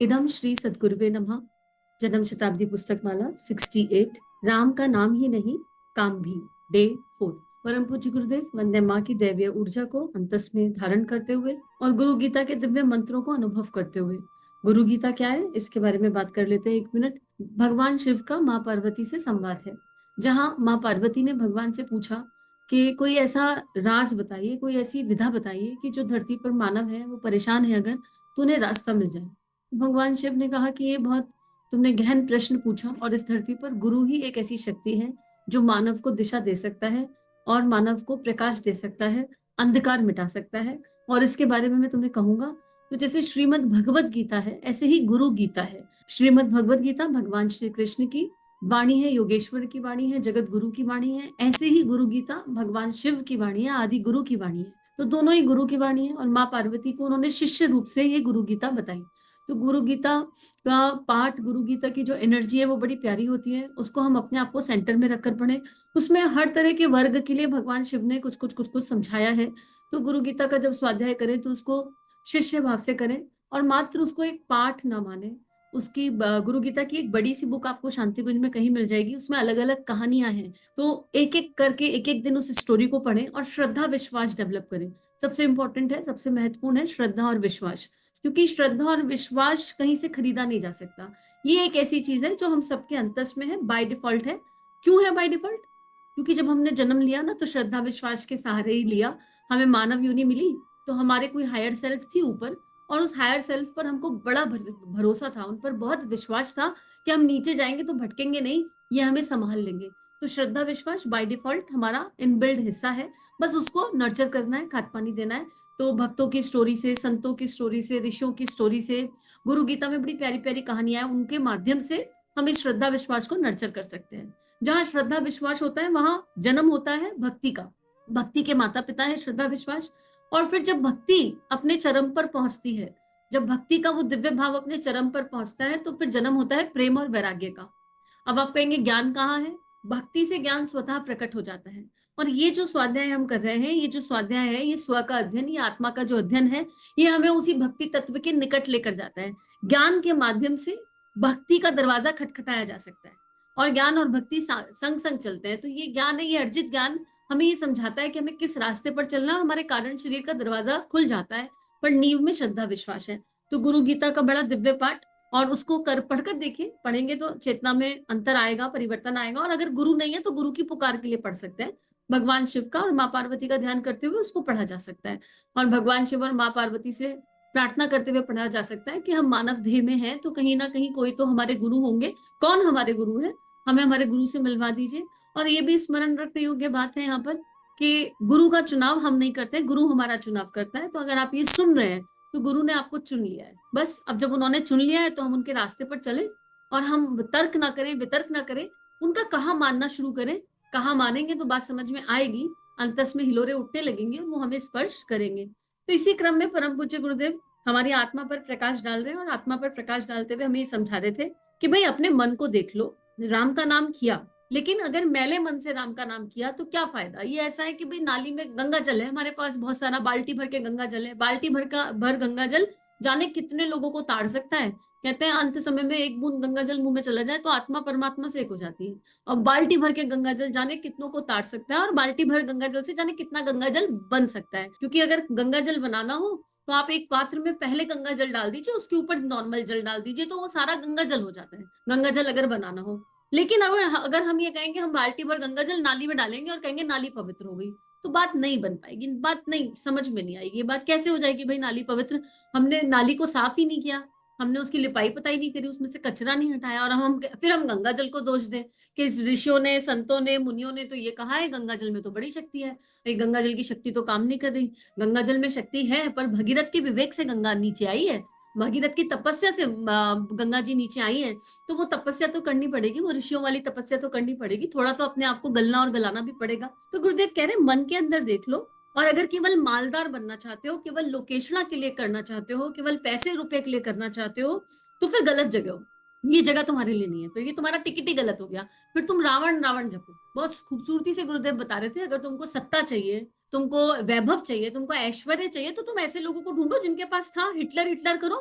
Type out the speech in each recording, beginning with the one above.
इदम श्री सद्गुरुवे नमः। जन्म शताब्दी पुस्तक माला 68। राम का नाम ही नहीं, काम भी। डे 4। परम पूज्य गुरुदेव वंदे माँ की दैवीय ऊर्जा को अंतस में धारण करते हुए और गुरु गीता के दिव्य मंत्रों को अनुभव करते हुए, गुरु गीता क्या है इसके बारे में बात कर लेते हैं 1 मिनट। भगवान शिव का माँ पार्वती से संवाद है, जहाँ माँ पार्वती ने भगवान से पूछा कि कोई ऐसा राज बताइए, कोई ऐसी विधा बताइए कि जो धरती पर मानव है वो परेशान है, अगर तो उन्हें रास्ता मिल जाए। भगवान शिव ने कहा कि ये बहुत तुमने गहन प्रश्न पूछा, और इस धरती पर गुरु ही एक ऐसी शक्ति है जो मानव को दिशा दे सकता है और मानव को प्रकाश दे सकता है, अंधकार मिटा सकता है। और इसके बारे में मैं तुम्हें कहूंगा। तो जैसे श्रीमद् भगवत गीता है, ऐसे ही गुरु गीता है। श्रीमद् भगवत गीता भगवान श्री कृष्ण की वाणी है, योगेश्वर की वाणी है, जगत गुरु की वाणी है। ऐसे ही गुरु गीता भगवान शिव की वाणी है, आदि गुरु की वाणी है। तो दोनों ही गुरु की वाणी है, और माँ पार्वती को उन्होंने शिष्य रूप से ये गुरु गीता बताई। तो गुरु गीता का पाठ, गुरु गीता की जो एनर्जी है वो बड़ी प्यारी होती है। उसको हम अपने आप को सेंटर में रखकर पढ़े। उसमें हर तरह के वर्ग के लिए भगवान शिव ने कुछ कुछ कुछ कुछ समझाया है। तो गुरु गीता का जब स्वाध्याय करें तो उसको शिष्य भाव से करें, और मात्र उसको एक पाठ ना माने। उसकी गुरु गीता की एक बड़ी सी बुक आपको शांति कुंज में कहीं मिल जाएगी, उसमें अलग अलग कहानियां हैं। तो एक एक करके एक एक दिन उस स्टोरी को पढ़ें और श्रद्धा विश्वास डेवलप करें। सबसे इंपॉर्टेंट है, सबसे महत्वपूर्ण है श्रद्धा और विश्वास, क्योंकि श्रद्धा और विश्वास कहीं से खरीदा नहीं जा सकता। ये एक ऐसी चीज है जो हम सबके अंतस में है, बाय डिफॉल्ट है। क्यों है बाय डिफॉल्ट? क्योंकि जब हमने जन्म लिया ना, तो श्रद्धा विश्वास के सहारे ही लिया। हमें मानव योनि मिली, तो हमारे कोई हायर सेल्फ थी ऊपर, और उस हायर सेल्फ पर हमको बड़ा भरोसा था, उन पर बहुत विश्वास था कि हम नीचे जाएंगे तो भटकेंगे नहीं, ये हमें संभाल लेंगे। तो श्रद्धा विश्वास बाय डिफॉल्ट हमारा इनबिल्ड हिस्सा है। बस उसको नर्चर करना है, खाद पानी देना है। तो भक्तों की स्टोरी से, संतों की स्टोरी से, ऋषियों की स्टोरी से, गुरु गीता में बड़ी प्यारी प्यारी कहानियां हैं, उनके माध्यम से हम इस श्रद्धा विश्वास को नर्चर कर सकते हैं। जहां श्रद्धा विश्वास होता है वहां जन्म होता है भक्ति का। भक्ति के माता पिता है श्रद्धा विश्वास। और फिर जब भक्ति अपने चरम पर पहुंचती है, जब भक्ति का वो दिव्य भाव अपने चरम पर पहुंचता है, तो फिर जन्म होता है प्रेम और वैराग्य का। अब आप कहेंगे ज्ञान कहाँ है? भक्ति से ज्ञान स्वतः प्रकट हो जाता है। और ये जो स्वाध्याय हम कर रहे हैं, ये जो स्वाध्याय है, ये स्व का अध्ययन, ये आत्मा का जो अध्ययन है, ये हमें उसी भक्ति तत्व के निकट लेकर जाता है। ज्ञान के माध्यम से भक्ति का दरवाजा खटखटाया जा सकता है, और ज्ञान और भक्ति संग संग चलते हैं। तो ये ज्ञान है, ये अर्जित ज्ञान हमें ये समझाता है कि हमें किस रास्ते पर चलना है, और हमारे कारण शरीर का दरवाजा खुल जाता है। पर नींव में श्रद्धा विश्वास है। तो गुरु गीता का बड़ा दिव्य पाठ, और उसको कर पढ़कर देखिए, पढ़ेंगे तो चेतना में अंतर आएगा, परिवर्तन आएगा। और अगर गुरु नहीं है तो गुरु की पुकार के लिए पढ़ सकते हैं। भगवान शिव का और माँ पार्वती का ध्यान करते हुए उसको पढ़ा जा सकता है, और भगवान शिव और माँ पार्वती से प्रार्थना करते हुए पढ़ा जा सकता है कि हम मानव देह में हैं, तो कहीं ना कहीं कोई तो हमारे गुरु होंगे। कौन हमारे गुरु है? हमें हमारे गुरु से मिलवा दीजिए। और ये भी स्मरण रखने योग्य बात है यहाँ पर कि गुरु का चुनाव हम नहीं करते, गुरु हमारा चुनाव करता है। तो अगर आप ये सुन रहे हैं तो गुरु ने आपको चुन लिया है। बस अब जब उन्होंने चुन लिया है तो हम उनके रास्ते पर चले, और हम तर्क ना करें, वितर्क ना करें, उनका कहाँ मानना शुरू करें। कहाँ मानेंगे तो बात समझ में आएगी, अंतस में हिलोरे उठने लगेंगे और वो हमें स्पर्श करेंगे। तो इसी क्रम में परम पूज्य गुरुदेव हमारी आत्मा पर प्रकाश डाल रहे हैं, और आत्मा पर प्रकाश डालते हुए हमें ये समझा रहे थे कि भाई अपने मन को देख लो। राम का नाम किया, लेकिन अगर मैले मन से राम का नाम किया तो क्या फायदा? ये ऐसा है कि भाई नाली में गंगा जल है हमारे पास, बहुत सारा बाल्टी भर के गंगा जल है, बाल्टी भर गंगा जल जाने कितने लोगों को ताड़ सकता है। कहते हैं अंत समय में एक बूंद गंगा जल मुंह में चला जाए तो आत्मा परमात्मा से एक हो जाती है। और बाल्टी भर के गंगा जल जाने कितनों को ताड़ सकता है, और बाल्टी भर गंगा जल से जाने कितना गंगा जल बन सकता है। क्योंकि अगर गंगा जल बनाना हो तो आप एक पात्र में पहले गंगा जल डाल दीजिए, उसके ऊपर नॉर्मल जल डाल दीजिए, तो वो सारा गंगा जल हो जाता है, गंगा जल अगर बनाना हो। लेकिन अगर अगर हम ये कहेंगे हम बाल्टी भर गंगा जल नाली में डालेंगे और कहेंगे नाली पवित्र हो गई, तो बात नहीं बन पाएगी, बात नहीं समझ में नहीं आएगी। ये बात कैसे हो जाएगी भाई नाली पवित्र? हमने नाली को साफ ही नहीं किया, हमने उसकी लिपाई पताई नहीं करी, उसमें से कचरा नहीं हटाया, और हम फिर हम गंगा जल को दोष दें कि ऋषियों ने, संतों ने, मुनियों ने तो ये कहा है गंगा जल में तो बड़ी शक्ति है। गंगा जल की शक्ति तो काम नहीं कर रही। गंगा जल में शक्ति है, पर भगीरथ के विवेक से गंगा नीचे आई है, भगीरथ की तपस्या से गंगा जी नीचे आई है। तो वो तपस्या तो करनी पड़ेगी, वो ऋषियों वाली तपस्या तो करनी पड़ेगी, थोड़ा तो अपने आप को गलना और गलाना भी पड़ेगा। तो गुरुदेव कह रहे हैं मन के अंदर देख लो। और अगर केवल मालदार बनना चाहते हो, केवल लोकेशना के लिए करना चाहते हो, केवल पैसे रुपए के लिए करना चाहते हो, तो फिर गलत जगह हो। ये जगह तुम्हारे लिए नहीं है, फिर ये तुम्हारा टिकट ही गलत हो गया। फिर तुम रावण रावण जपो। बहुत खूबसूरती से गुरुदेव बता रहे थे, अगर तुमको सत्ता चाहिए, तुमको वैभव चाहिए, तुमको ऐश्वर्य चाहिए, तो तुम ऐसे लोगों को ढूंढो जिनके पास था। हिटलर हिटलर करो,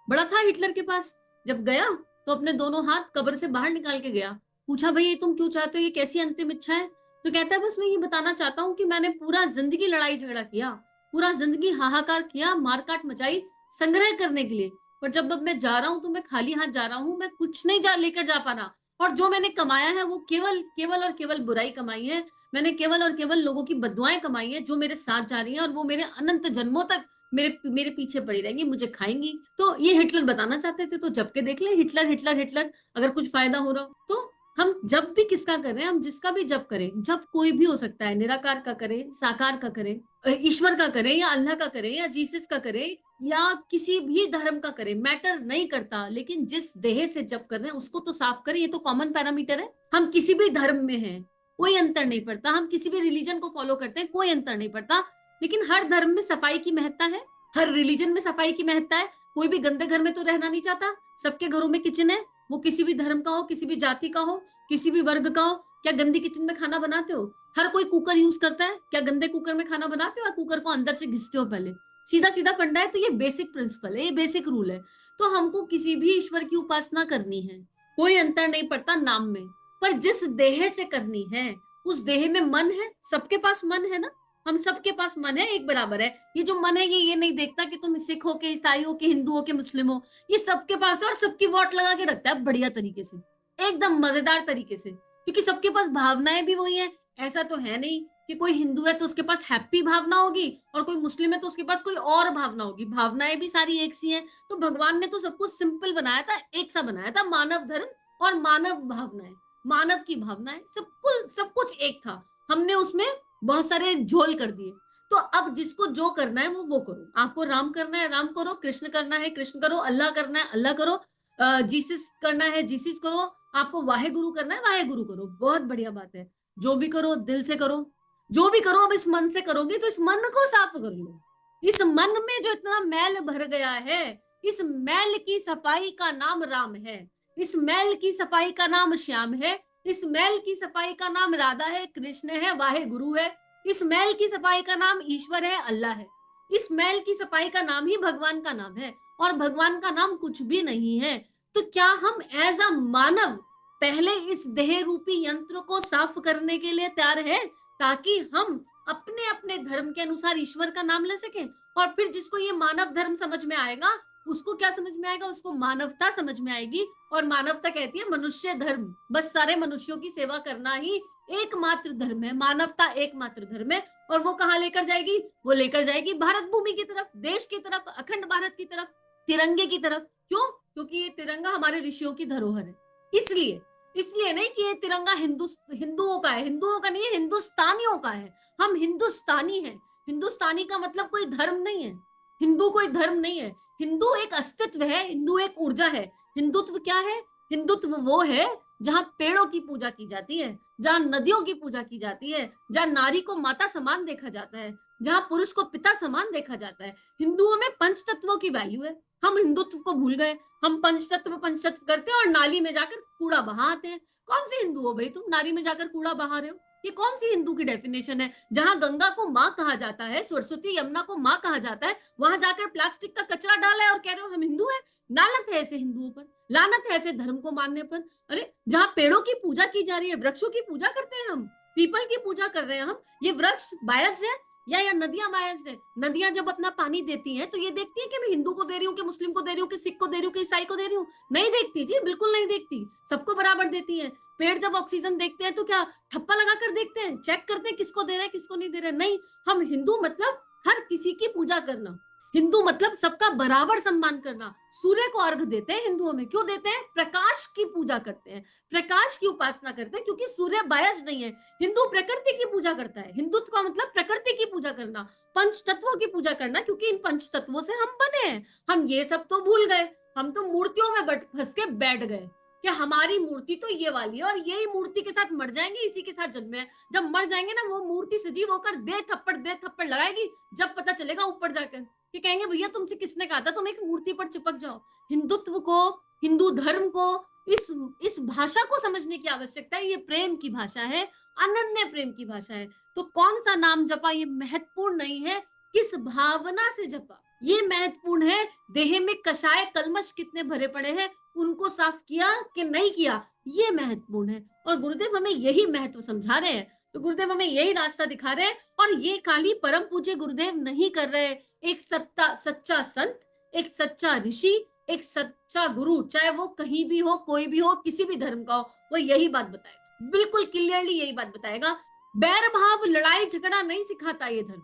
बड़ा था हिटलर के पास। जब गया तो अपने दोनों हाथ कब्र से बाहर निकाल के गया। पूछा भाई ये तुम क्यों चाहते हो, ये कैसी अंतिम इच्छा है? तो कहता है बस मैं ये बताना चाहता हूँ कि मैंने पूरा जिंदगी लड़ाई झगड़ा किया, पूरा जिंदगी हाहाकार किया, मारकाट मचाई संग्रह करने के लिए, पर जब अब मैं जा रहा हूँ तो मैं खाली हाथ जा रहा हूँ, मैं कुछ नहीं लेकर जा पा रहा। और जो मैंने कमाया है वो केवल केवल और केवल बुराई कमाई है। मैंने केवल और केवल लोगों की बददुआएं कमाई है जो मेरे साथ जा रही हैं, और वो मेरे अनंत जन्मों तक मेरे मेरे पीछे पड़ी रहेंगी, मुझे खाएंगी। तो ये हिटलर बताना चाहते थे। तो जब के देख ले, हिटलर हिटलर हिटलर, अगर कुछ फायदा हो रहा हो तो हम जब भी किसका कर रहे हैं, हम जिसका भी जब करें, जब कोई भी हो सकता है, निराकार का करें, साकार का करें, ईश्वर का करें या अल्लाह का करें या जीसस का करें या किसी भी धर्म का करें, मैटर नहीं करता, लेकिन जिस देह से जब कर रहे हैं उसको तो साफ करें। ये तो कॉमन पैरामीटर है। हम किसी भी धर्म में हैं, कोई अंतर नहीं पड़ता, हम किसी भी रिलीजन को फॉलो करते हैं, कोई अंतर नहीं पड़ता, लेकिन हर धर्म में सफाई की महत्ता है, हर रिलीजन में सफाई की महत्ता है। कोई भी गंदे घर में तो रहना नहीं चाहता, सबके घरों में किचन है, वो किसी भी धर्म का हो, किसी भी जाति का हो, किसी भी वर्ग का हो। क्या गंदी किचन में खाना बनाते हो? हर कोई कुकर यूज करता है, क्या गंदे कुकर में खाना बनाते हो या कुकर को अंदर से घिसते हो? पहले सीधा सीधा फंडा है। तो ये बेसिक प्रिंसिपल है, ये बेसिक रूल है। तो हमको किसी भी ईश्वर की उपासना करनी है, कोई अंतर नहीं पड़ता नाम में, पर जिस देह से करनी है उस देह में मन है, सबके पास मन है ना, हम सबके पास मन है, एक बराबर है। ये जो मन है ये नहीं देखता कि तुम सिख हो के, ईसाई हो के, हिंदू हो के, मुस्लिम हो, ये सबके पास है और सबकी वोट लगा के रखता है बढ़िया तरीके से, एकदम मजेदार तरीके से, क्योंकि सबके पास भावनाएं भी वही है। ऐसा तो है नहीं कि कोई हिंदू है तो उसके पास हैप्पी भावना होगी और कोई मुस्लिम है तो उसके पास कोई और भावना होगी, भावनाएं भी सारी एक सी हैं। तो भगवान ने तो सब कुछ सिंपल बनाया था, एक सा बनाया था, मानव धर्म और मानव भावनाएं, मानव की भावनाएं, सब कुछ एक था। हमने उसमें बहुत सारे झोल कर दिए। तो अब जिसको जो करना है वो करो। आपको राम करना है राम करो, कृष्ण करना है कृष्ण करो, अल्लाह करना है अल्लाह करो, जीसस करना है जीसस करो, आपको वाहे गुरु करना है वाहे गुरु करो, बहुत बढ़िया बात है। जो भी करो दिल से करो, जो भी करो अब इस मन से करोगे तो इस मन को साफ कर लो। इस मन में जो इतना मैल भर गया है, इस मैल की सफाई का नाम राम है, इस मैल की सफाई का नाम श्याम है, इस मैल की सफाई का नाम राधा है, कृष्ण है, वाहे गुरु है, इस मैल की सफाई का नाम ईश्वर है, अल्लाह है, इस मैल की सफाई का नाम ही भगवान का नाम है, और भगवान का नाम कुछ भी नहीं है। तो क्या हम एज अ मानव पहले इस देह रूपी यंत्र को साफ करने के लिए तैयार है, ताकि हम अपने अपने धर्म के अनुसार ईश्वर का नाम ले सकें? और फिर जिसको ये मानव धर्म समझ में आएगा उसको क्या समझ में आएगा? उसको मानवता समझ में आएगी। और मानवता कहती है मनुष्य धर्म, बस सारे मनुष्यों की सेवा करना ही एकमात्र धर्म है, मानवता एकमात्र धर्म है। और वो कहाँ लेकर जाएगी? वो लेकर जाएगी भारत भूमि की तरफ, देश की तरफ, अखंड भारत की तरफ, तिरंगे की तरफ। क्यों? क्योंकि ये तिरंगा हमारे ऋषियों की धरोहर है। इसलिए इसलिए नहीं कि ये तिरंगा हिंदुओं का है, हिंदुओं का नहीं है, हिंदुस्तानियों का है। हम हिंदुस्तानी हैं। हिंदुस्तानी का मतलब कोई धर्म नहीं है, हिंदू कोई धर्म नहीं है, हिंदू एक अस्तित्व है, हिंदू एक ऊर्जा है। हिंदुत्व क्या है? हिंदुत्व वो है जहाँ पेड़ों की पूजा की जाती है, जहाँ नदियों की पूजा की जाती है, जहाँ नारी को माता समान देखा जाता है, जहाँ पुरुष को पिता समान देखा जाता है। हिंदुओं में पंच तत्वों की वैल्यू है। हम हिंदुत्व को भूल गए, हम पंचतत्व करते हैं और नाली में जाकर कूड़ा बहाते हैं। कौन सी हिंदू हो भाई तुम, नाली में जाकर कूड़ा बहा रहे हो? ये कौन सी हिंदू की डेफिनेशन है? जहां गंगा को माँ कहा जाता है, सरस्वती यमुना को माँ कहा जाता है, वहां जाकर प्लास्टिक का कचरा डाला है और कह रहे हो हम हिंदू हैं? लानत है ऐसे हिंदुओं पर, लानत है ऐसे धर्म को मानने पर। अरे जहाँ पेड़ों की पूजा की जा रही है, वृक्षों की पूजा करते हैं हम, पीपल की पूजा कर रहे हैं हम, ये वृक्ष बायस्ड है या नदियां बायस्ड है? नदियां जब अपना पानी देती हैं तो ये देखती है कि मैं हिंदू को दे रही हूँ कि मुस्लिम को दे रही हूँ कि सिख को दे रही हूँ कि ईसाई को दे रही हूँ? नहीं देखती जी, बिल्कुल नहीं देखती, सबको बराबर देती है। पेड़ जब ऑक्सीजन देखते हैं तो क्या ठप्पा लगाकर देखते हैं, चेक करते हैं किसको दे रहे हैं किसको नहीं दे रहे? नहीं। हम हिंदू मतलब हर किसी की पूजा करना, हिंदू मतलब सबका बराबर सम्मान करना। सूर्य को अर्घ देते हैं हिंदुओं में, क्यों देते हैं? प्रकाश की पूजा करते हैं, प्रकाश की उपासना करते हैं, क्योंकि सूर्य बायस नहीं है। हिंदू प्रकृति की पूजा करता है, हिंदुत्व का मतलब प्रकृति की पूजा करना, पंच तत्वों की पूजा करना, क्योंकि इन पंच तत्वों से हम बने हैं। हम ये सब तो भूल गए, हम तो मूर्तियों में फंस के बैठ गए कि हमारी मूर्ति तो ये वाली है और यही मूर्ति के साथ मर जाएंगे, इसी के साथ जन्मे हैं। जब मर जाएंगे ना, वो मूर्ति सजीव होकर दे थप्पड़ लगाएगी, जब पता चलेगा ऊपर जाकर कि कहेंगे भैया तुमसे किसने कहा था तुम एक मूर्ति पर चिपक जाओ। हिंदुत्व को, हिंदू धर्म को, इस भाषा को समझने की आवश्यकता है। ये प्रेम की भाषा है, अनन्य प्रेम की भाषा है। तो कौन सा नाम जपा ये महत्वपूर्ण नहीं है, किस भावना से जपा, ये महत्वपूर्ण है। देह में कषाय कलमश कितने भरे पड़े हैं, उनको साफ किया कि नहीं किया, ये महत्वपूर्ण है। और गुरुदेव हमें यही महत्व समझा रहे हैं, तो गुरुदेव हमें यही रास्ता दिखा रहे हैं। और ये खाली परम पूज्य गुरुदेव नहीं कर रहे, एक सच्चा संत, एक सच्चा ऋषि, एक सच्चा गुरु, चाहे वो कहीं भी हो, कोई भी हो, किसी भी धर्म का हो, वो यही बात बताएगा, बिल्कुल क्लियरली यही बात बताएगा। बैर भाव लड़ाई झगड़ा नहीं सिखाता ये धर्म।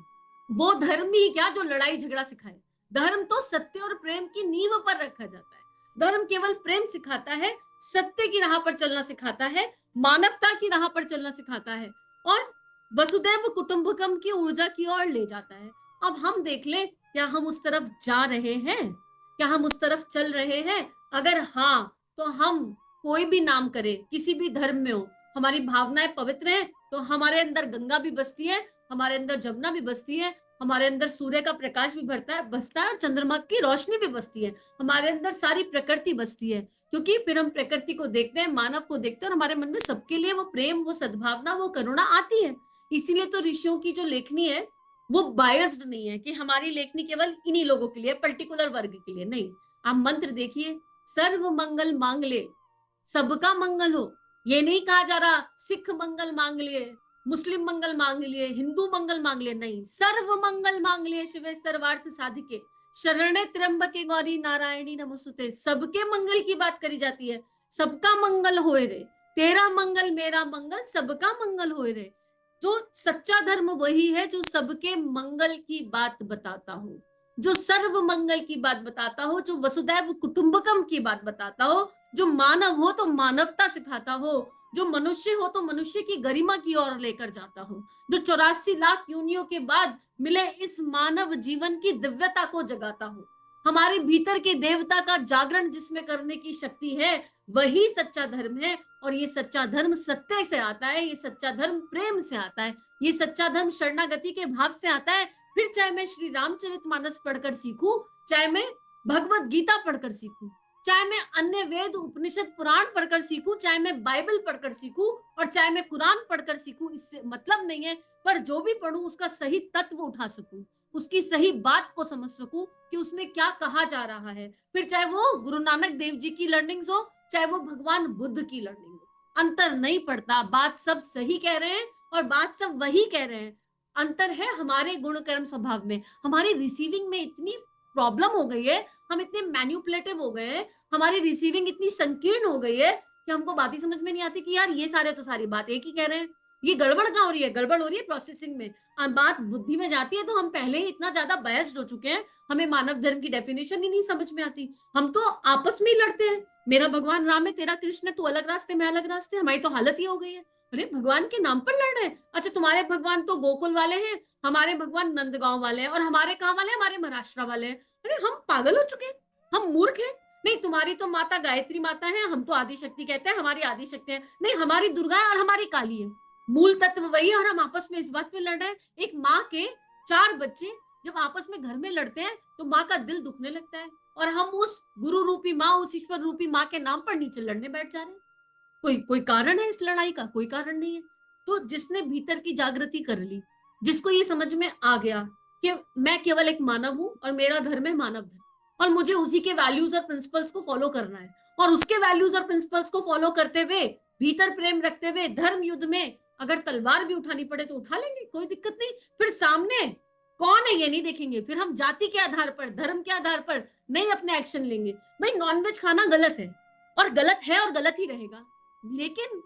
वो धर्म ही क्या जो लड़ाई झगड़ा सिखाए। धर्म तो सत्य और प्रेम की नींव पर रखा जाता है। धर्म केवल प्रेम सिखाता है, सत्य की राह पर चलना सिखाता है, मानवता की राह पर चलना सिखाता है, और वसुदैव कुटुंबकम की ऊर्जा की ओर ले जाता है। अब हम देख ले, क्या हम उस तरफ जा रहे हैं, क्या हम उस तरफ चल रहे हैं? अगर हाँ, तो हम कोई भी नाम करे, किसी भी धर्म में हो, हमारी भावनाएं पवित्र है, तो हमारे अंदर गंगा भी बसती है, हमारे अंदर जमुना भी बसती है, हमारे अंदर सूर्य का प्रकाश भी बसता है, और चंद्रमा की रोशनी भी बसती है, हमारे अंदर सारी प्रकृति बसती है। क्योंकि फिर हम प्रकृति को देखते हैं, मानव को देखते हैं, और हमारे मन में सबके लिए वो प्रेम, वो सद्भावना, वो करुणा आती है। इसीलिए तो ऋषियों की जो लेखनी है वो बायस्ड नहीं है कि हमारी लेखनी केवल इन्हीं लोगों के लिए, पर्टिकुलर वर्ग के लिए नहीं। आप मंत्र देखिए, सर्व मंगल मांग ले, सबका मंगल हो। ये नहीं कहा जा रहा सिख मंगल मांग लिए, मुस्लिम मंगल मांग लिए, हिंदू मंगल मांग लिए, नहीं, सर्व मंगल मांग लिए शिवे सर्वार्थ साधिके, शरणे त्र्यंबके गौरी नारायणी नमोस्तुते। सबके मंगल की बात करी जाती है, सबका मंगल होए रे, तेरा मंगल मेरा मंगल, सबका मंगल होए रे। जो सच्चा धर्म वही है जो सबके मंगल की बात बताता हो, जो सर्व मंगल की बात बताता हो, जो वसुदैव कुटुंबकम की बात बताता हो, जो मानव हो तो मानवता सिखाता हो, जो मनुष्य हो तो मनुष्य की गरिमा की ओर लेकर जाता हो, जो 84 लाख योनियों के बाद मिले इस मानव जीवन की दिव्यता को जगाता हो। हमारे भीतर के देवता का जागरण जिसमें करने की शक्ति है, वही सच्चा धर्म है। और ये सच्चा धर्म सत्य से आता है, ये सच्चा धर्म प्रेम से आता है, ये सच्चा धर्म शरणागति के भाव से आता है। फिर चाहे मैं श्री रामचरितमानस पढ़कर सीखूं, चाहे मैं भगवत गीता पढ़कर सीखूं, चाहे मैं अन्य वेद उपनिषद पुराण पढ़कर सीखूं, चाहे मैं बाइबल पढ़कर सीखूं, और चाहे मैं कुरान पढ़कर सीखूं, इससे मतलब नहीं है, पर जो भी पढ़ूं उसका सही तत्व उठा सकूं, उसकी सही बात को समझ सकूं कि उसमें क्या कहा जा रहा है। फिर चाहे वो गुरु नानक देव जी की लर्निंग्स हो, चाहे वो भगवान बुद्ध की लर्निंग हो, अंतर नहीं पड़ता। बात सब सही कह रहे हैं और बात सब वही कह रहे हैं। अंतर है हमारे गुण कर्म स्वभाव में, हमारी रिसीविंग में इतनी प्रॉब्लम हो गई है, हम इतने मैन्युपुलेटिव हो गए हैं, हमारी रिसीविंग इतनी संकीर्ण हो गई है कि हमको बात ही समझ में नहीं आती कि यार ये सारे तो सारी बात एक ही कह रहे हैं, ये गड़बड़ कहाँ हो रही है? गड़बड़ हो रही है प्रोसेसिंग में। बात बुद्धि में जाती है तो हम पहले ही इतना ज्यादा बहस्ड हो चुके हैं, हमें मानव धर्म की डेफिनेशन ही नहीं समझ में आती, हम तो आपस में ही लड़ते हैं। मेरा भगवान राम है, तेरा कृष्ण है, तू अलग रास्ते मैं अलग रास्ते, हमारी तो हालत ही हो गई है। अरे भगवान के नाम पर लड़ रहे हैं। अच्छा, तुम्हारे भगवान तो गोकुल वाले हैं, हमारे भगवान नंदगांव वाले हैं, और हमारे कहाँ वाले, हमारे महाराष्ट्र वाले हैं। अरे हम पागल हो चुके हैं, हम मूर्ख हैं। नहीं, तुम्हारी तो माता गायत्री माता है, हम तो आदि शक्ति कहते हैं, हमारी आदि शक्ति है। नहीं, हमारी दुर्गा है और हमारी काली है, मूल तत्व वही है, और हम आपस में इस बात पे लड़ रहे हैं। एक माँ के 4 बच्चे जब आपस में घर में लड़ते हैं तो माँ का दिल दुखने लगता है, और हम उस गुरु रूपी माँ, उस ईश्वर रूपी माँ के नाम पर नीचे लड़ने बैठ जा रहे हैं। कोई कोई कारण है इस लड़ाई का? कोई कारण नहीं है। तो जिसने भीतर की जागृति कर ली, जिसको ये समझ में आ गया कि मैं केवल एक मानव हूं और मेरा धर्म है मानव धर्म, और मुझे उसी के वैल्यूज और प्रिंसिपल्स को फॉलो करना है, और उसके वैल्यूज और प्रिंसिपल्स को फॉलो करते हुए, भीतर प्रेम रखते हुए, धर्म युद्ध में अगर तलवार भी उठानी पड़े तो उठा लेंगे, कोई दिक्कत नहीं। फिर सामने कौन है ये नहीं देखेंगे, फिर हम जाति के आधार पर, धर्म के आधार पर नहीं अपने एक्शन लेंगे। भाई नॉनवेज खाना गलत है, और गलत है और गलत ही रहेगा, लेकिन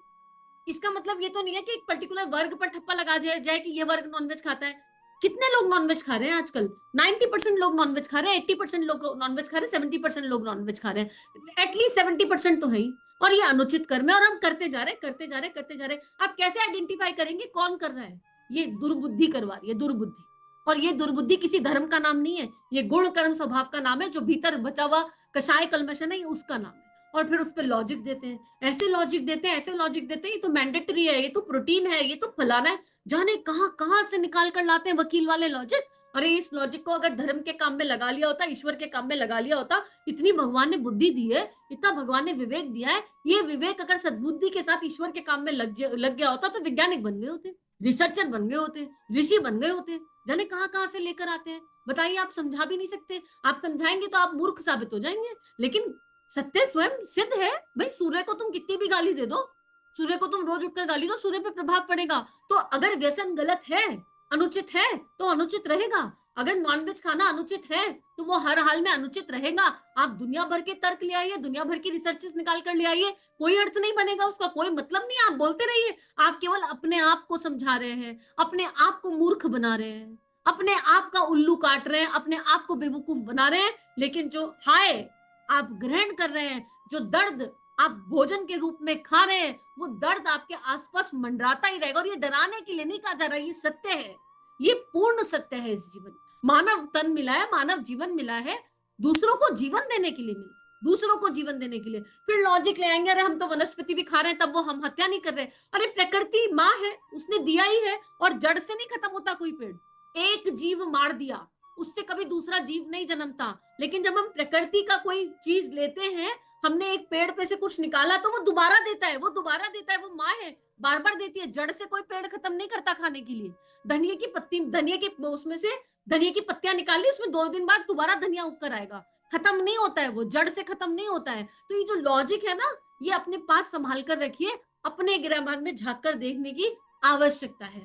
इसका मतलब ये तो नहीं है कि एक पर्टिकुलर वर्ग पर ठप्पा लगा जाए कि ये वर्ग नॉनवेज खाता है। कितने लोग नॉनवेज खा रहे हैं आजकल? 90% लोग नॉनवेज खा रहे हैं, 80% लोग नॉनवेज खा रहे हैं, 70% लोग नॉनवेज खा रहे हैं, एटलीस्ट 70% तो है ही। और ये अनुचित कर्म है, और हम करते जा रहे करते जा रहे करते जा रहे। आप कैसे आइडेंटिफाई करेंगे कौन कर रहा है? ये दुर्बुद्धि करवा रही है, दुर्बुद्धि। और ये दुर्बुद्धि किसी धर्म का नाम नहीं है, ये गुण कर्म स्वभाव का नाम है, जो भीतर बचा हुआ कषाय कलमश है ना, ये उसका नाम है। और फिर उस पर लॉजिक देते हैं, ऐसे लॉजिक देते हैं, ऐसे लॉजिक देते हैं, ये तो मैंडेटरी है, ये तो प्रोटीन है, ये तो फलाना है, जाने कहां कहां से निकाल कर लाते हैं वकील वाले लॉजिक। अरे इस लॉजिक को अगर धर्म के काम में लगा लिया होता, ईश्वर के काम में लगा लिया होता, इतनी भगवान ने बुद्धि दी है, इतना भगवान ने विवेक दिया है, ये विवेक अगर सद्बुद्धि के साथ ईश्वर के काम में लग गया होता तो वैज्ञानिक बन गए होते, रिसर्चर बन गए होते, ऋषि बन गए होते। जाने कहां कहां से लेकर आते हैं। बताइए, आप समझा भी नहीं सकते, आप समझाएंगे तो आप मूर्ख साबित हो जाएंगे। लेकिन सत्य स्वयं सिद्ध है। भाई सूर्य को तुम कितनी भी गाली दे दो, सूर्य को तुम रोज उठकर गाली दो, सूर्य पे प्रभाव पड़ेगा। तो अगर व्यसन गलत है, अनुचित है, तो अनुचित रहेगा। अगर नॉनवेज खाना अनुचित है तो वो हर हाल में अनुचित रहेगा। आप दुनिया भर के तर्क ले आइए, दुनिया भर की रिसर्चेस निकाल कर ले आइए, कोई अर्थ नहीं बनेगा उसका, कोई मतलब नहीं। आप बोलते रहिए, आप केवल अपने आप को समझा रहे हैं, अपने आप को मूर्ख बना रहे हैं, अपने आप का उल्लू काट रहे हैं, अपने आप को बेवकूफ बना रहे हैं। लेकिन जो हाय आप ग्रहण कर रहे हैं, जो दर्द आप भोजन के रूप में खा रहे हैं, वो दर्द आपके आसपास मंडराता ही रहेगा। और ये डराने के लिए नहीं कहा जा रहा, ये सत्य है, ये पूर्ण सत्य है। इस जीवन मानव तन मिला है, मानव जीवन मिला है दूसरों को जीवन देने के लिए मिला, दूसरों को जीवन देने के लिए। फिर लॉजिक ले आएंगे, अरे हम तो वनस्पति भी खा रहे हैं, तब वो हम हत्या नहीं कर रहे। अरे प्रकृति माँ है, उसने दिया ही है, और जड़ से नहीं खत्म होता कोई पेड़। एक जीव मार दिया, उससे कभी दूसरा जीव नहीं जन्मता। लेकिन जब हम प्रकृति का कोई चीज लेते हैं, हमने एक पेड़ पे से कुछ निकाला, तो वो दोबारा देता है, वो दोबारा देता है, वो माँ है, बार बार देती है। जड़ से कोई पेड़ खत्म नहीं करता खाने के लिए। धनिया की पत्ती, धनिया के उसमें से धनिया की पत्तियां निकाल ली, उसमें 2 दिन बाद दोबारा धनिया उगकर आएगा। खत्म नहीं होता है, वो जड़ से खत्म नहीं होता है। तो ये जो लॉजिक है ना, ये अपने पास संभाल कर रखिए, अपने गिरहमान में झांक कर देखने की आवश्यकता है।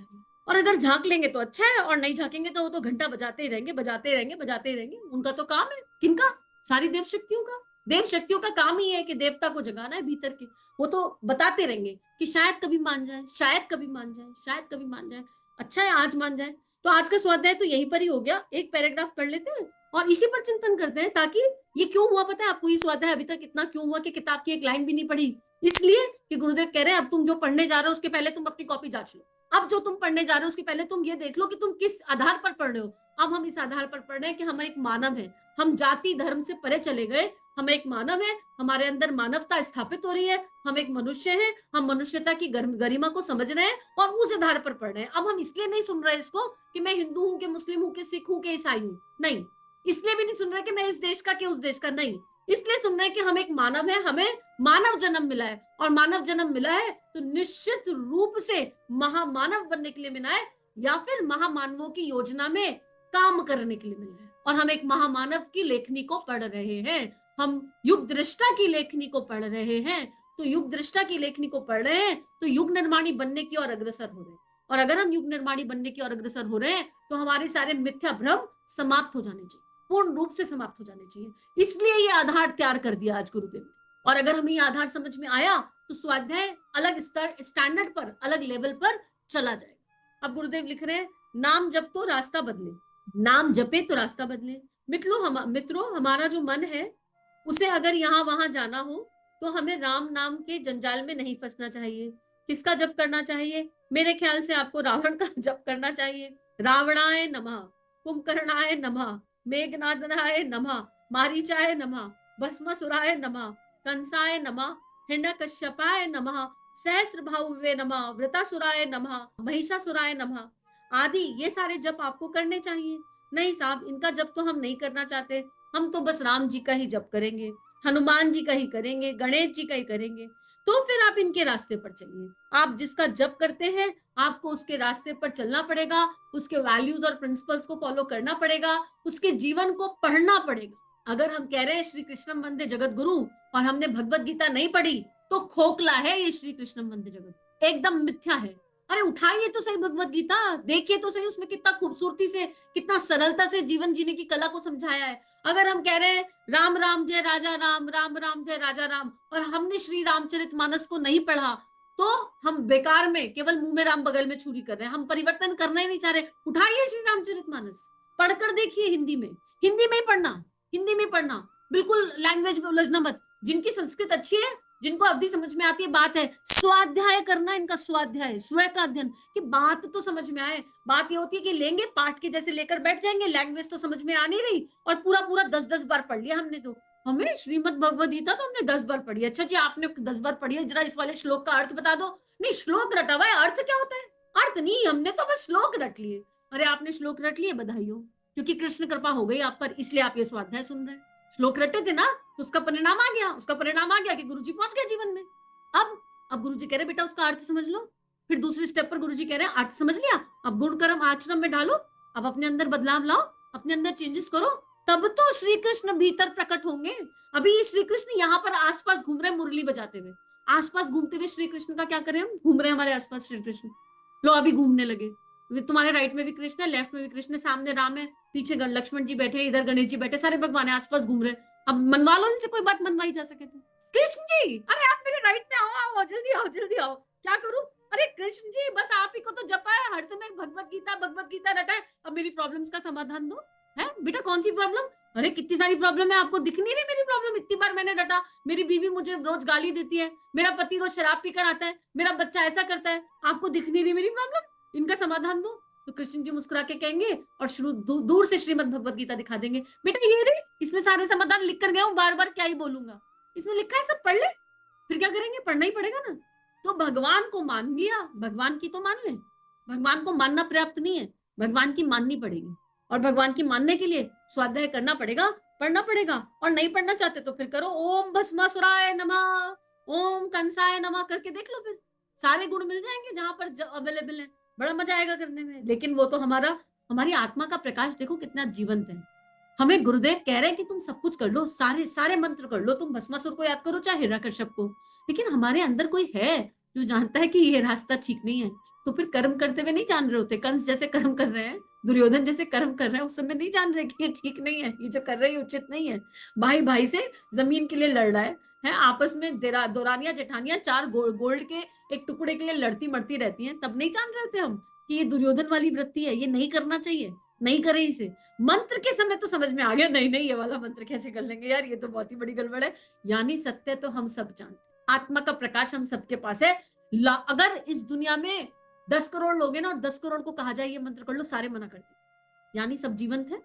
और अगर झांक लेंगे तो अच्छा है, और नहीं झांकेंगे तो वो तो घंटा बजाते ही रहेंगे, बजाते रहेंगे, बजाते रहेंगे। उनका तो काम है, किनका? सारी देव शक्तियों का। देव शक्तियों का काम ही है कि देवता को जगाना है भीतर के। वो तो बताते रहेंगे कि शायद कभी मान जाए, शायद कभी मान जाए, शायद कभी मान जाए। अच्छा है आज मान जाए। तो आज का स्वाध्याय तो यहीं पर ही हो गया, एक पैराग्राफ पढ़ लेते हैं और इसी पर चिंतन करते हैं। ताकि ये क्यों हुआ पता है आपको, ये स्वाध्याय अभी तक इतना क्यों हुआ कि किताब की एक लाइन भी नहीं पढ़ी? इसलिए कि गुरुदेव कह रहे हैं अब तुम जो पढ़ने जा रहे हो उसके पहले तुम अपनी कॉपी जांच लो। अब जो तुम पढ़ने जा रहे हो उसके पहले तुम ये देख लो कि तुम किस आधार पर पढ़ रहे हो। अब हम इस आधार पर पढ़ रहे हैं कि हम एक मानव है, हम जाति धर्म से परे चले गए, हम एक मानव है, हमारे अंदर मानवता स्थापित हो रही है, हम एक मनुष्य हैं, हम मनुष्यता की गरिमा को समझ रहे हैं और उस आधार पर पढ़ रहे हैं। अब हम इसलिए नहीं सुन रहे इसको कि मैं हिंदू हूं, कि मुस्लिम हूं, कि सिख हूं, कि ईसाई हूं, नहीं। इसलिए भी नहीं सुन रहे कि मैं इस देश का, कि उस देश का, नहीं। इसलिए सुन रहे हैं कि हम एक मानव है, हमें मानव जन्म मिला है, और मानव जन्म मिला है तो निश्चित रूप से महामानव बनने के लिए मिला है, या फिर महामानवों की योजना में काम करने के लिए मिला है। और हम एक महामानव की लेखनी को पढ़ रहे हैं, हम युग दृष्टा की लेखनी को पढ़ रहे हैं। तो युग दृष्टा की लेखनी को पढ़ रहे हैं तो युग निर्माणी बनने की ओर अग्रसर हो रहे हैं। और अगर हम युग निर्माणी बनने की ओर अग्रसर हो रहे हैं तो हमारे सारे मिथ्या भ्रम समाप्त हो जाने चाहिए, पूर्ण रूप से समाप्त हो जाने चाहिए। इसलिए ये आधार तैयार कर दिया आज गुरुदेव ने। और अगर हमें ये आधार समझ में आया तो स्वाध्याय अलग स्टैंडर्ड पर, अलग लेवल पर चला जाएगा। अब गुरुदेव लिख रहे हैं, नाम जप तो रास्ता बदले, नाम जपे तो रास्ता बदले। मित्रों हमारा जो मन है उसे अगर यहाँ वहां जाना हो तो हमें राम नाम के जंजाल में नहीं फंसना चाहिए। किसका जप करना चाहिए? मेरे ख्याल से आपको रावण का जप करना चाहिए। रावणाय नमः, कुंभकर्णाय नमः, मेघनादनाय नमः, मारीचाय नमः, भस्मासुराय नमः, कंसाय नमः, हिरण्यकश्यपाय नमः, सहस्त्रबाहुवे नमः, वृतासुराय नमः, महिषासुराय नमः आदि ये सारे जप आपको करने चाहिए। नहीं साहब, इनका जप तो हम नहीं करना चाहते, हम तो बस राम जी का ही जप करेंगे, हनुमान जी का ही करेंगे, गणेश जी का ही करेंगे। तो फिर आप इनके रास्ते पर चलिए। आप जिसका जप करते हैं आपको उसके रास्ते पर चलना पड़ेगा, उसके वैल्यूज और प्रिंसिपल्स को फॉलो करना पड़ेगा, उसके जीवन को पढ़ना पड़ेगा। अगर हम कह रहे हैं श्री कृष्णम वंदे जगत गुरु और हमने भगवत गीता नहीं पढ़ी तो खोखला है ये श्री कृष्णम वंदे जगत, एकदम मिथ्या है। अरे उठाइए तो सही भगवत गीता, देखिए तो सही उसमें कितना खूबसूरती से, कितना सरलता से जीवन जीने की कला को समझाया है। अगर हम कह रहे हैं राम राम जय राजा राम, राम राम जय राजा राम, और हमने श्री रामचरितमानस को नहीं पढ़ा तो हम बेकार में केवल मुंह में राम बगल में छुरी कर रहे हैं, हम परिवर्तन करना ही नहीं चाह रहे। उठाइए श्री रामचरितमानस, पढ़कर देखिए हिंदी में, हिंदी में ही पढ़ना, हिंदी में पढ़ना, बिल्कुल लैंग्वेज में उलझना मत। जिनकी संस्कृत अच्छी है, जिनको अवधि समझ में आती है, बात है स्वाध्याय करना, इनका स्वाध्याय, स्वय का अध्ययन, कि बात तो समझ में आए। बात ये होती है कि लेंगे पाठ के जैसे लेकर बैठ जाएंगे, लैंग्वेज तो समझ में आ नहीं रही, और पूरा पूरा 10-10 बार पढ़ लिया हमने। तो हमें श्रीमद भगवद गीता तो हमने 10 बार पढ़ी। अच्छा जी, आपने 10 बार पढ़ी है, जरा इस वाले श्लोक का अर्थ बता दो। नहीं, श्लोक रटा हुआ है, अर्थ क्या होता है? अर्थ नहीं, हमने तो बस श्लोक रट लिए। अरे आपने श्लोक रट लिए, बधाई हो, क्योंकि कृष्ण कृपा हो गई आप पर, इसलिए आप ये स्वाध्याय सुन रहे हैं। श्लोक रटे थे ना तो उसका परिणाम आ गया, उसका परिणाम आ गया कि गुरुजी पहुंच गए जीवन में। अब गुरुजी कह रहे बेटा उसका अर्थ समझ लो। फिर दूसरे स्टेप पर गुरुजी कह रहे हैं अर्थ समझ लिया, अब गुण कर्म आश्रम में डालो, अब अपने अंदर बदलाव लाओ। अपने अंदर चेंजेस करो, तब तो श्री कृष्ण भीतर प्रकट होंगे। अभी ये श्री कृष्ण यहाँ पर आसपास घूम रहे, मुरली बजाते हुए आसपास घूमते हुए श्री कृष्ण का क्या करें हम, घूम रहे हैं हमारे आसपास श्री कृष्ण। लो अभी घूमने लगे, तुम्हारे राइट में भी कृष्ण है, लेफ्ट में भी कृष्ण है, सामने राम है, पीछे लक्ष्मण जी बैठे, इधर गणेश जी बैठे, सारे भगवान है आसपास घूम रहे। अब मनवा लो इनसे, कोई बात मनवाई जा सके तो। कृष्ण जी अरे आप मेरे राइट में आओ, आओ जल्दी आओ जल्दी आओ, क्या करूं? अरे कृष्ण जी बस आप ही को तो जपा है, हर समय भगवत गीता रटा है, अब मेरी प्रॉब्लम्स का समाधान दो। है बेटा कौन सी प्रॉब्लम? अरे कितनी सारी प्रॉब्लम है, आपको दिख नहीं रही मेरी प्रॉब्लम? इतनी बार मैंने रटा, मेरी बीवी मुझे रोज गाली देती है, मेरा पति रोज शराब पीकर आता है, मेरा बच्चा ऐसा करता है, आपको दिख नहीं रही मेरी प्रॉब्लम? इनका समाधान दो। तो कृष्ण जी मुस्कुरा के कहेंगे और शुरू दूर से श्रीमद् भगवत गीता दिखा देंगे, बेटा ये रे, इसमें सारे समाधान लिख कर गया हूँ, बार बार क्या ही बोलूंगा, इसमें लिखा है, सब पढ़ ले। फिर क्या करेंगे, पढ़ना ही पड़ेगा ना। तो भगवान को मान लिया, भगवान की तो मान ले, भगवान को मानना पर्याप्त नहीं है, भगवान की माननी पड़ेगी। और भगवान की मानने के लिए स्वाध्याय करना पड़ेगा, पढ़ना पड़ेगा। और नहीं पढ़ना चाहते तो फिर करो ओम भस्मासुराय नमः, ओम कंसाय नमः करके देख लो, फिर सारे गुण मिल जाएंगे जहां पर अवेलेबल है, बड़ा मजा आएगा करने में। लेकिन वो तो हमारी आत्मा का प्रकाश देखो कितना जीवंत है। हमें गुरुदेव कह रहे हैं कि तुम सब कुछ कर लो, सारे सारे मंत्र कर लो, तुम भस्मासुर को याद करो चाहे हिरण्यकश्यप को, लेकिन हमारे अंदर कोई है जो जानता है कि ये रास्ता ठीक नहीं है। तो फिर कर्म करते हुए नहीं जान रहे होते, कंस जैसे कर्म कर रहे हैं, दुर्योधन जैसे कर्म कर रहे हैं, उस समय नहीं जान रहे कि ये ठीक नहीं है, ये जो कर रहे हैं उचित नहीं है। भाई भाई से जमीन के लिए लड़ रहा है आपस में दौरानियां जेठानियां चार गोल्ड के एक टुकड़े के लिए लड़ती मरती रहती हैं, तब नहीं जान रहे होते हम कि ये दुर्योधन वाली वृत्ति है, ये नहीं करना चाहिए, नहीं करे इसे। मंत्र के समय तो समझ में आ गया, नहीं नहीं ये वाला मंत्र कैसे कर लेंगे यार, ये तो बहुत ही बड़ी गड़बड़ है। यानी सत्य तो हम सब जानते, आत्मा का प्रकाश हम सबके पास है। अगर इस दुनिया में 10 करोड़ लोग हैं ना, और 10 करोड़ को कहा जाए ये मंत्र कर लो, सारे मना करते, यानी सब जीवंत है,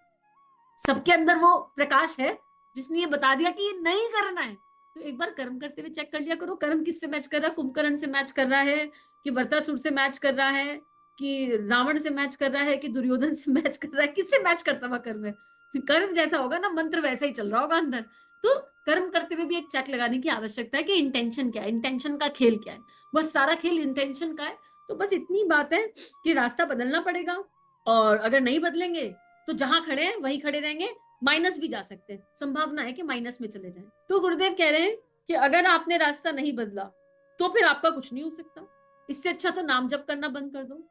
सबके अंदर वो प्रकाश है जिसने ये बता दिया कि ये नहीं करना है। तो एक बार कर्म करते हुए चेक कर लिया करो, कर्म किससे मैच कर रहा है, कुंभकर्ण से मैच कर रहा है कि वृत्रासुर से मैच कर रहा है कि रावण से मैच कर रहा है कि दुर्योधन से मैच कर रहा है, किससे मैच करता हुआ कर्म है? कर्म जैसा होगा ना, मंत्र वैसा ही चल रहा होगा अंदर। तो कर्म करते हुए भी एक चेक लगाने की आवश्यकता है कि इंटेंशन क्या है, इंटेंशन का खेल क्या है, बस सारा खेल इंटेंशन का है। तो बस इतनी बात है कि रास्ता बदलना पड़ेगा, और अगर नहीं बदलेंगे तो जहां खड़े हैं वहीं खड़े रहेंगे, माइनस भी जा सकते हैं, संभावना है कि माइनस में चले जाएं। तो गुरुदेव कह रहे हैं कि अगर आपने रास्ता नहीं बदला तो फिर आपका कुछ नहीं हो सकता, इससे अच्छा तो नाम जप करना बंद कर दो।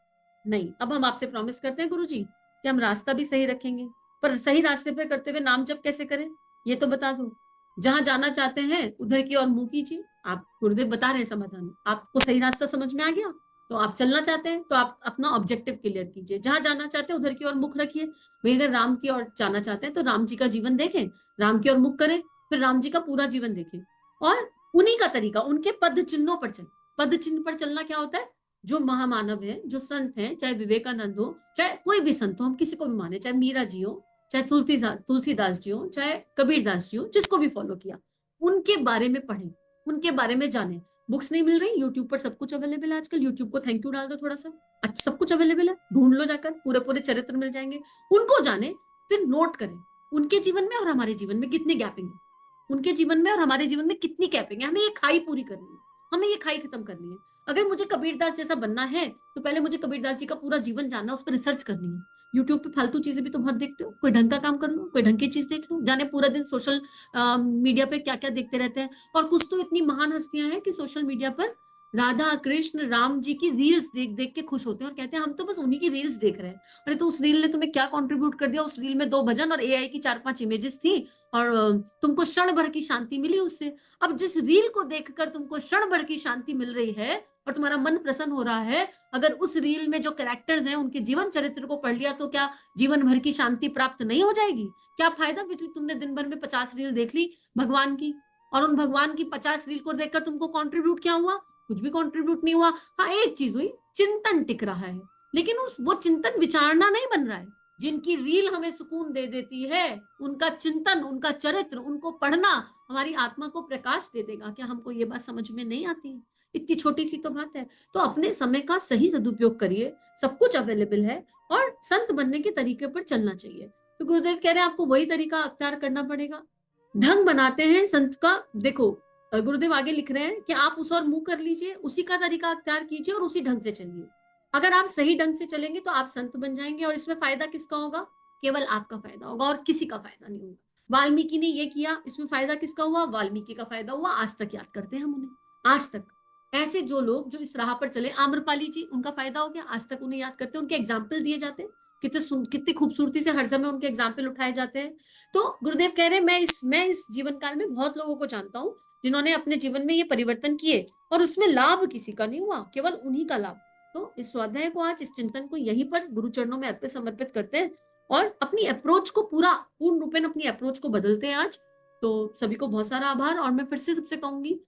नहीं, अब हम आपसे प्रॉमिस करते हैं गुरुजी कि हम रास्ता भी सही रखेंगे, पर सही रास्ते पे करते हुए नाम जप कैसे करें ये तो बता दो। जहां जाना चाहते हैं उधर की ओर मुंह कीजिए, आप गुरुदेव बता रहे हैं समाधान, आपको सही रास्ता समझ में आ गया तो आप चलना चाहते हैं तो आप अपना ऑब्जेक्टिव क्लियर कीजिए, जहां जाना चाहते हैं उधर की ओर मुख रखिए। भाई अगर राम की ओर जाना चाहते हैं तो राम जी का जीवन देखें, राम की ओर मुख करें, फिर राम जी का पूरा जीवन देखें, और उन्हीं का तरीका, उनके पद चिन्हों पर चलें। पद चिन्ह पर चलना क्या होता है, जो महामानव है, जो संत हैं, चाहे विवेकानंद हो, चाहे कोई भी संत हो, हम किसी को भी माने, चाहे मीरा जी हो, चाहे तुलसीदास जी हो, चाहे कबीरदास जी हो, जिसको भी फॉलो किया, उनके बारे में पढ़ें, उनके बारे में जाने। बुक्स नहीं मिल रही, यूट्यूब पर सब कुछ अवेलेबल है आजकल, यूट्यूब को थैंक यू डाल दो थोड़ा सा, अच्छा सब कुछ अवेलेबल है, ढूंढ लो जाकर, पूरे पूरे चरित्र मिल जाएंगे, उनको जाने, फिर नोट करें उनके जीवन में और हमारे जीवन में कितनी गैपिंग है, उनके जीवन में और हमारे जीवन में कितनी गैपिंग है, हमें ये खाई पूरी करनी है, हमें ये खाई खत्म करनी है। अगर मुझे कबीरदास जैसा बनना है तो पहले मुझे कबीरदास जी का पूरा जीवन जानना, उस पर रिसर्च करनी है। यूट्यूब पे फालतू चीजें भी तो बहुत देखते हो, कोई ढंग का काम कर लो, कोई ढंग की चीज देख लो, जाने पूरा दिन सोशल मीडिया पे क्या क्या देखते रहते हैं। और कुछ तो इतनी महान हस्तियां हैं कि सोशल मीडिया पर राधा कृष्ण राम जी की रील्स देख देख के खुश होते हैं और कहते हैं हम तो बस उन्हीं की रील्स देख रहे हैं। अरे तो उस रील ने तुम्हें क्या कंट्रीब्यूट कर दिया? उस रील में 2 भजन और एआई की 4-5 इमेजेस थी, और तुमको क्षण भर की शांति मिली उससे। अब जिस रील को देखकर तुमको क्षण भर की शांति मिल रही है और तुम्हारा मन प्रसन्न हो रहा है, अगर उस रील में जो कैरेक्टर्स हैं उनके जीवन चरित्र को पढ़ लिया तो क्या जीवन भर की शांति प्राप्त नहीं हो जाएगी? क्या फायदा पिछली तुमने दिन भर में 50 रील देख ली भगवान की, और उन भगवान की 50 रील को देखकर तुमको कंट्रीब्यूट क्या हुआ? कुछ भी कंट्रीब्यूट नहीं हुआ। हाँ एक चीज हुई, चिंतन टिक रहा है, लेकिन वो चिंतन विचारना नहीं बन रहा है। जिनकी रील हमें सुकून दे देती है, उनका चिंतन, उनका चरित्र, उनको पढ़ना हमारी आत्मा को प्रकाश दे देगा। क्या हमको ये बात समझ में नहीं आती है? इतनी छोटी सी तो बात है। तो अपने समय का सही सदुपयोग करिए, सब कुछ अवेलेबल है, और संत बनने के तरीके पर चलना चाहिए। तो गुरुदेव कह रहे हैं आपको वही तरीका अख्तियार करना पड़ेगा। ढंग बनाते हैं संत का, देखो गुरुदेव आगे लिख रहे हैं कि आप उस और मुंह कर लीजिए, उसी का तरीका अख्तियार कीजिए और उसी ढंग से चलिए। अगर आप सही ढंग से चलेंगे तो आप संत बन जाएंगे, और इसमें फायदा किसका होगा? केवल आपका फायदा होगा और किसी का फायदा नहीं होगा। वाल्मीकि ने ये किया, इसमें फायदा किसका हुआ? वाल्मीकि का फायदा हुआ। आज तक याद करते हैं हम उन्हें, आज तक। ऐसे जो लोग जो इस राह पर चले, आम्रपाली जी, उनका फायदा हो गया, आज तक उन्हें याद करते हैं, उनके एग्जाम्पल दिए जाते हैं, कितनी खूबसूरती से हर समय उनके एग्जाम्पल उठाए जाते हैं। तो गुरुदेव कह रहे हैं, मैं इस जीवन काल में बहुत लोगों को जानता हूँ जिन्होंने अपने जीवन में ये परिवर्तन किए और उसमें लाभ किसी का नहीं हुआ, केवल उन्हीं का लाभ। तो इस स्वाध्याय को, आज इस चिंतन को यहीं पर गुरु चरणों में अर्पित समर्पित करते हैं और अपनी अप्रोच को पूर्ण रूपेण अपनी अप्रोच को बदलते हैं आज। तो सभी को बहुत सारा आभार। और मैं फिर से सबसे कहूंगी,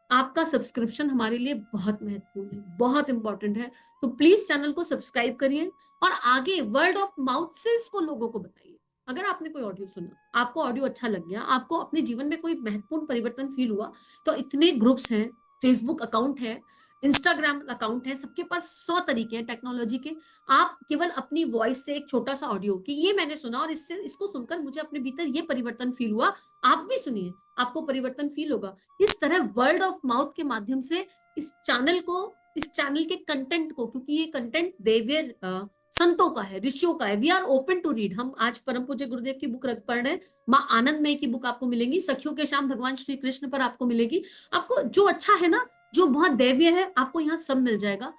आपका सब्सक्रिप्शन हमारे लिए बहुत महत्वपूर्ण है, बहुत इंपॉर्टेंट है। तो प्लीज चैनल को सब्सक्राइब करिए और आगे वर्ड ऑफ माउथ से इसको लोगों को बताइए। अगर आपने कोई ऑडियो सुना, आपको ऑडियो अच्छा लग गया, आपको अपने जीवन में कोई महत्वपूर्ण परिवर्तन फील हुआ, तो इतने ग्रुप्स हैं, फेसबुक अकाउंट है, इंस्टाग्राम अकाउंट है, सबके पास 100 तरीके हैं टेक्नोलॉजी के। आप केवल अपनी वॉइस से एक छोटा सा ऑडियो कि ये मैंने सुना और इसको सुनकर मुझे अपने भीतर ये परिवर्तन फील हुआ, आप भी सुनिए, आपको परिवर्तन फील होगा। इस तरह वर्ड ऑफ माउथ के माध्यम से इस चैनल के कंटेंट को, क्योंकि ये कंटेंट देवियर संतों का है, ऋषियों का है, we are open to read. हम आज परम पूज्य गुरुदेव की बुक पढ़ रहे हैं, माँ आनंदमयी की बुक आपको मिलेगी, सखियों के शाम भगवान श्री कृष्ण पर आपको मिलेगी। आपको जो अच्छा है ना, जो बहुत दैवीय है, आपको यहाँ सब मिल जाएगा।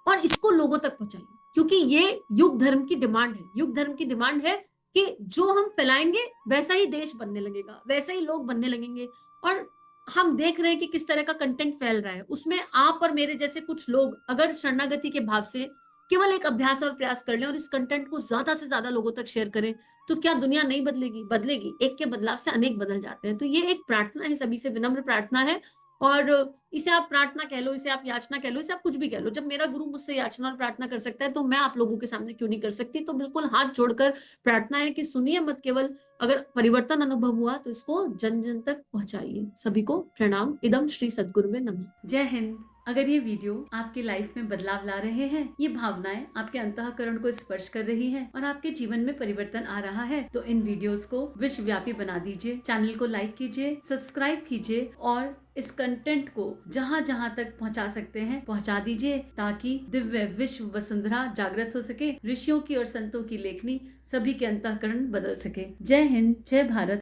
और इसको लोगों तक पहुंचाइए, क्योंकि ये युग धर्म की डिमांड है। युग धर्म की डिमांड है कि जो हम फैलाएंगे वैसा ही देश बनने लगेगा, वैसे ही लोग बनने लगेंगे। और हम देख रहे हैं कि किस तरह का कंटेंट फैल रहा है, उसमें आप और मेरे जैसे कुछ लोग अगर शरणागति के भाव से केवल एक अभ्यास और प्रयास कर लें और इस कंटेंट को ज्यादा से ज्यादा लोगों तक शेयर करें, तो क्या दुनिया नहीं बदलेगी? बदलेगी। एक के बदलाव से अनेक बदल जाते हैं। तो ये एक प्रार्थना है, सभी से विनम्र प्रार्थना है। और इसे आप प्रार्थना कह लो, इसे आप याचना कह लो, इसे आप कुछ भी कह लो। जब मेरा गुरु मुझसे याचना और प्रार्थना कर सकता है, तो मैं आप लोगों के सामने क्यों नहीं कर सकती? तो बिल्कुल हाथ जोड़कर प्रार्थना है कि सुनिए मत, केवल अगर परिवर्तन अनुभव हुआ तो इसको जन जन तक पहुंचाइए। सभी को प्रणाम। इदम श्री सद्गुरु में नमः। जय हिंद। अगर ये वीडियो आपके लाइफ में बदलाव ला रहे हैं, ये भावनाएं आपके अंतःकरण को स्पर्श कर रही हैं और आपके जीवन में परिवर्तन आ रहा है, तो इन वीडियोस को विश्वव्यापी बना दीजिए। चैनल को लाइक कीजिए, सब्सक्राइब कीजिए और इस कंटेंट को जहाँ जहाँ तक पहुँचा सकते हैं पहुँचा दीजिए, ताकि दिव्य विश्व वसुंधरा जागृत हो सके, ऋषियों की और संतों की लेखनी सभी के अंतःकरण बदल सके। जय हिंद, जय भारत।